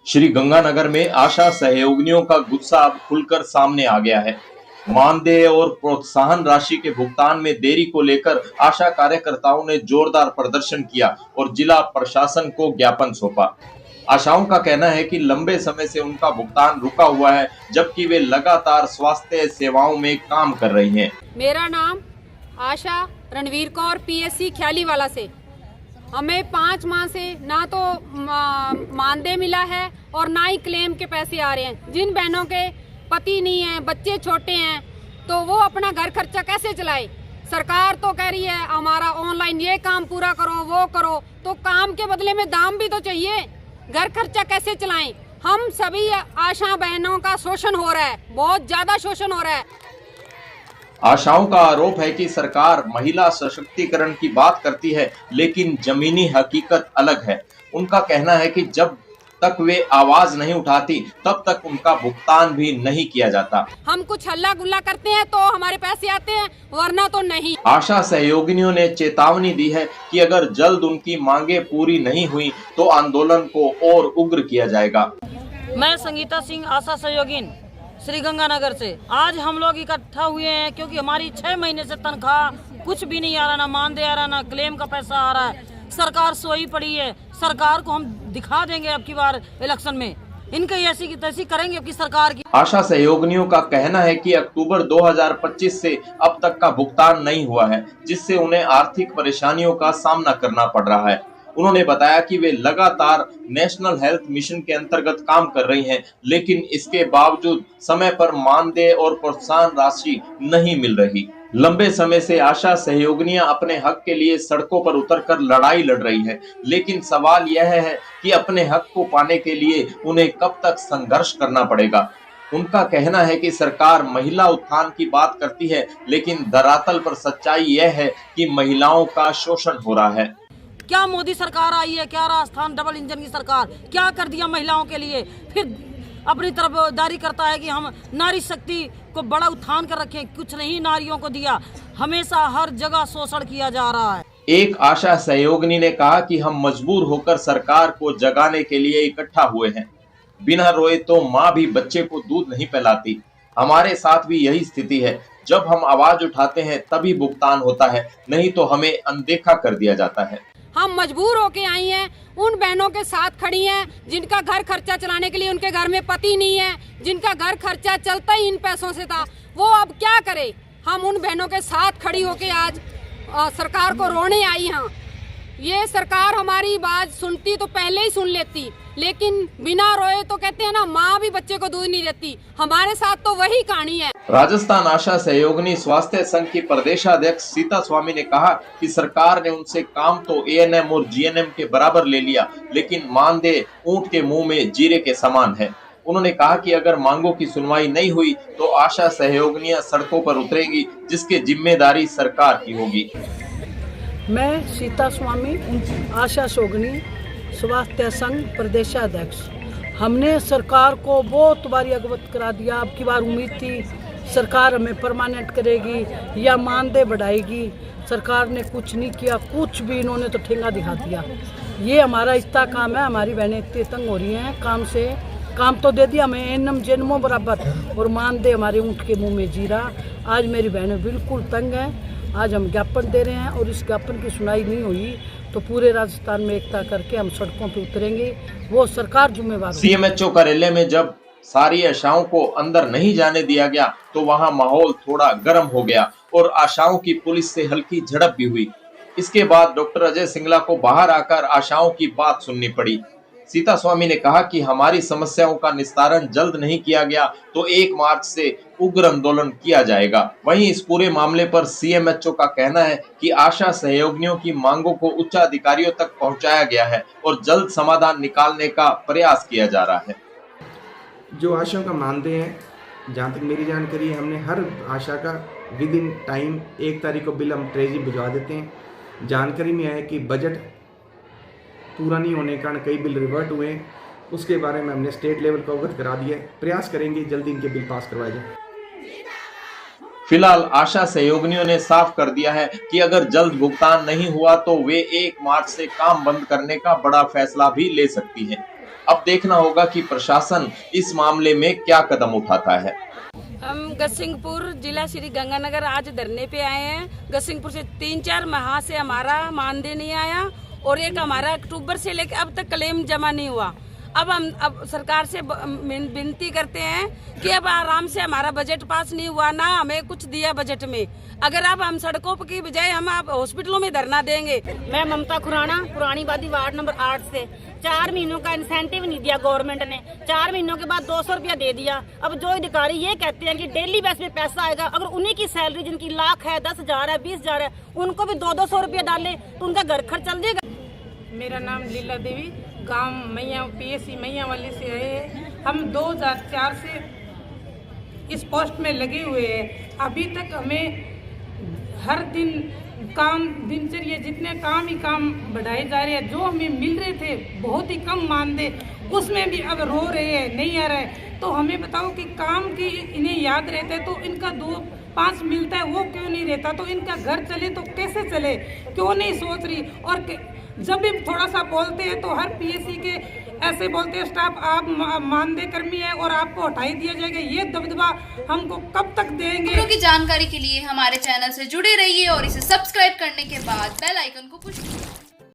श्री गंगानगर में आशा सहयोगिनियों का गुस्सा अब खुलकर सामने आ गया है। मानदेय और प्रोत्साहन राशि के भुगतान में देरी को लेकर आशा कार्यकर्ताओं ने जोरदार प्रदर्शन किया और जिला प्रशासन को ज्ञापन सौंपा। आशाओं का कहना है कि लंबे समय से उनका भुगतान रुका हुआ है, जबकि वे लगातार स्वास्थ्य सेवाओं में काम कर रही हैं। मेरा नाम आशा रणवीर कौर, पीएससी ख्यालीवाला से। हमें 5 माह से ना तो मानदेय मिला है और ना ही क्लेम के पैसे आ रहे हैं। जिन बहनों के पति नहीं है, बच्चे छोटे हैं, तो वो अपना घर खर्चा कैसे चलाए? सरकार तो कह रही है हमारा ऑनलाइन ये काम पूरा करो, वो करो, तो काम के बदले में दाम भी तो चाहिए। घर खर्चा कैसे चलाएं? हम सभी आशा बहनों का शोषण हो रहा है, बहुत ज्यादा शोषण हो रहा है। आशाओं का आरोप है कि सरकार महिला सशक्तिकरण की बात करती है, लेकिन जमीनी हकीकत अलग है। उनका कहना है कि जब तक वे आवाज नहीं उठाती तब तक उनका भुगतान भी नहीं किया जाता। हम कुछ हल्ला गुल्ला करते हैं तो हमारे पैसे आते हैं, वरना तो नहीं। आशा सहयोगिनियों ने चेतावनी दी है कि अगर जल्द उनकी मांगे पूरी नहीं हुई तो आंदोलन को और उग्र किया जाएगा। मैं संगीता सिंह, आशा सहयोगिन, श्री गंगानगर से। आज हम लोग इकट्ठा हुए हैं क्योंकि हमारी 6 महीने से तनख्वाह कुछ भी नहीं आ रहा, ना मानदेय आ रहा, ना क्लेम का पैसा आ रहा है। सरकार सोई पड़ी है। सरकार को हम दिखा देंगे अब की बार इलेक्शन में, इनकी ऐसी की तैसी करेंगे अब की सरकार की। आशा सहयोगिनियों का कहना है कि अक्टूबर 2025 से अब तक का भुगतान नहीं हुआ है, जिससे उन्हें आर्थिक परेशानियों का सामना करना पड़ रहा है। उन्होंने बताया कि वे लगातार नेशनल हेल्थ मिशन के अंतर्गत काम कर रही हैं, लेकिन इसके बावजूद समय पर मानदेय और प्रोत्साहन राशि नहीं मिल रही। लंबे समय से आशा सहयोगिनियां अपने हक के लिए सड़कों पर उतरकर लड़ाई लड़ रही है, लेकिन सवाल यह है कि अपने हक को पाने के लिए उन्हें कब तक संघर्ष करना पड़ेगा। उनका कहना है कि सरकार महिला उत्थान की बात करती है, लेकिन धरातल पर सच्चाई यह है कि महिलाओं का शोषण हो रहा है। क्या मोदी सरकार आई है, क्या राजस्थान डबल इंजन की सरकार क्या कर दिया महिलाओं के लिए? फिर अपनी तरफदारी करता है कि हम नारी शक्ति को बड़ा उत्थान कर रखें, कुछ नहीं नारियों को दिया। हमेशा हर जगह शोषण किया जा रहा है। एक आशा सहयोगिनी ने कहा कि हम मजबूर होकर सरकार को जगाने के लिए इकट्ठा हुए हैं। बिना रोए तो माँ भी बच्चे को दूध नहीं पिलाती। हमारे साथ भी यही स्थिति है। जब हम आवाज उठाते हैं तभी भुगतान होता है, नहीं तो हमें अनदेखा कर दिया जाता है। हम मजबूर होके आई हैं, उन बहनों के साथ खड़ी हैं जिनका घर खर्चा चलाने के लिए उनके घर में पति नहीं है, जिनका घर खर्चा चलता ही इन पैसों से था। वो अब क्या करे? हम उन बहनों के साथ खड़ी होके आज सरकार को रोने आई हैं। ये सरकार हमारी बात सुनती तो पहले ही सुन लेती, लेकिन बिना रोए तो कहते हैं ना, माँ भी बच्चे को दूध नहीं देती। हमारे साथ तो वही कहानी है। राजस्थान आशा सहयोगिनी स्वास्थ्य संघ की प्रदेशाध्यक्ष सीता स्वामी ने कहा कि सरकार ने उनसे काम तो एएनएम और जीएनएम के बराबर ले लिया, लेकिन मानदेय ऊंट के मुंह में जीरे के समान है। उन्होंने कहा कि अगर मांगों की सुनवाई नहीं हुई तो आशा सहयोगिनियां सड़कों पर उतरेगी, जिसकी जिम्मेदारी सरकार की होगी। मैं सीता स्वामी, आशा सहयोगिनी स्वास्थ्य संघ प्रदेशाध्यक्ष। हमने सरकार को बहुत बारी अवगत करा दिया। अब की बार उम्मीद थी सरकार हमें परमानेंट करेगी या मानदेय बढ़ाएगी। सरकार ने कुछ नहीं किया, कुछ भी इन्होंने तो ठेंगा दिखा दिया। ये हमारा इतना काम है, हमारी बहनें इतनी तंग हो रही हैं काम से। काम तो दे दिया हमें एनम जन्मों बराबर, और मानदेय हमारे ऊँट के मुँह में जीरा। आज मेरी बहनें बिल्कुल तंग हैं। आज हम ज्ञापन दे रहे हैं और इस ज्ञापन की सुनाई नहीं हुई तो पूरे राजस्थान में एकता करके हम सड़कों पे उतरेंगे। वो सरकार जिम्मेवार। सीएमएचओ कार्यालय में जब सारी आशाओं को अंदर नहीं जाने दिया गया तो वहां माहौल थोड़ा गर्म हो गया और आशाओं की पुलिस से हल्की झड़प भी हुई। इसके बाद डॉक्टर अजय सिंगला को बाहर आकर आशाओं की बात सुननी पड़ी। सीता स्वामी ने कहा कि हमारी समस्याओं का निस्तारण जल्द नहीं किया गया तो 1 मार्च से उग्र आंदोलन किया जाएगा। वहीं इस पूरे मामले पर सीएमएचओ का कहना है कि आशा सहयोगिनियों की मांगों को उच्च अधिकारियों तक पहुंचाया गया है और जल्द समाधान निकालने का प्रयास किया जा रहा है। जो आशाओं का मानदेय है, जहाँ तक मेरी जानकारी है, हमने हर आशा का विद इन टाइम 1 तारीख को बिल हम ट्रेजरी भिजवा देते हैं। जानकारी में आया कि बजट पूरा नहीं होने के कारण कई बिल रिवर्ट हुए, उसके बारे में हमने स्टेट लेवल को अवगत करा दिया। प्रयास करेंगे जल्दी इनके बिल पास करवाए जाए। फिलहाल आशा सहयोगिनियों ने साफ कर दिया है कि अगर जल्द भुगतान नहीं हुआ तो वे 1 मार्च से काम बंद करने का बड़ा फैसला भी ले सकती हैं। अब देखना होगा कि प्रशासन इस मामले में क्या कदम उठाता है। हम गसिंगपुर जिला श्री गंगानगर आज धरने पे आए हैं। गसिंगपुर से 3-4 माह से हमारा मानदेय नहीं आया और एक हमारा अक्टूबर से लेकर अब तक क्लेम जमा नहीं हुआ। अब सरकार से विनती करते हैं कि अब आराम से हमारा बजट पास नहीं हुआ, ना हमें कुछ दिया बजट में। अगर अब हम सड़कों की बजाय हम आप हॉस्पिटलों में धरना देंगे। मैं ममता खुराना पुरानी बादी वार्ड नंबर 8 से 4 महीनों का इंसेंटिव नहीं दिया गवर्नमेंट ने। 4 महीनों के बाद 200 रुपया दे दिया। अब जो अधिकारी ये कहते हैं कि डेली बेस पे पैसा आएगा, अगर उन्हीं की सैलरी जिनकी लाख है, 10,000 है, 20,000 है, उनको भी 200 रुपया डाले तो उनका घर खर्च चल जाएगा। मेरा नाम लीला देवी, गांव मैया PSC मैयावाली से है। हम 2004 से इस पोस्ट में लगे हुए हैं। अभी तक हमें हर दिन काम दिनचर्या जितने काम ही काम बढ़ाए जा रहे हैं। जो हमें मिल रहे थे बहुत ही कम मानदेय, उसमें भी अब रो रहे हैं, नहीं आ रहा है। तो हमें बताओ कि काम की इन्हें याद रहता है तो इनका 2-5 मिलता है, वो क्यों नहीं रहता? तो इनका घर चले तो कैसे चले, क्यों नहीं सोच रही? और जब भी थोड़ा सा बोलते हैं तो हर PSC के ऐसे बोलते हैं स्टाफ आप मानदेय कर्मी है और आपको हटाई दिया जाएगा। ये दबदबा हमको कब तक देंगे? खबरों की जानकारी के लिए हमारे चैनल से जुड़े रहिए और इसे सब्सक्राइब करने के बाद बेल आइकन को पुश कीजिए।